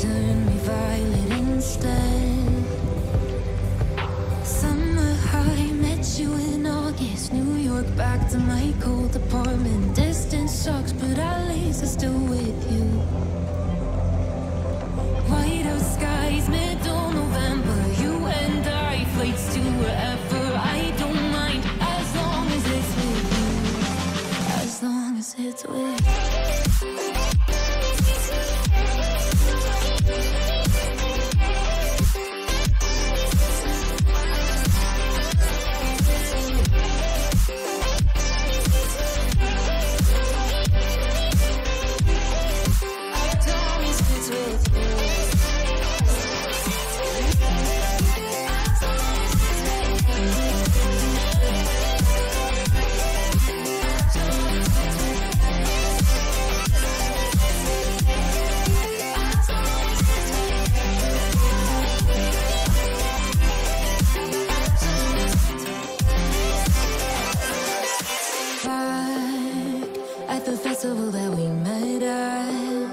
turn me violet instead. Summer high, met you in August. New York, back to my cold apartment. Distance sucks, but at least I'm still with you. White out skies, middle November. You and I, flights to wherever. I don't mind, as long as it's with you. As long as it's with you. That we met at,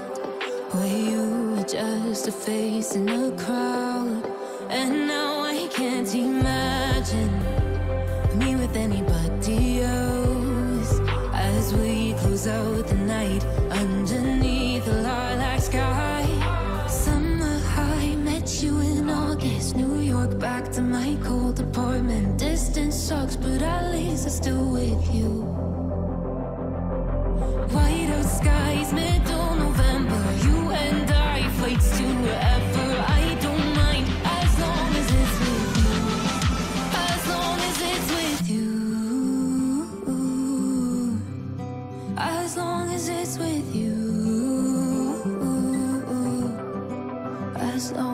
where you were just a face in a crowd. And now I can't imagine me with anybody else. As we close out the night underneath the lilac sky. Summer high, met you in August. New York, back to my cold apartment. Distance sucks, but at least I'm still with you. White out skies, middle November. You and I, flights to wherever. I don't mind, as long as it's with you. As long as it's with you. As long as it's with you. As long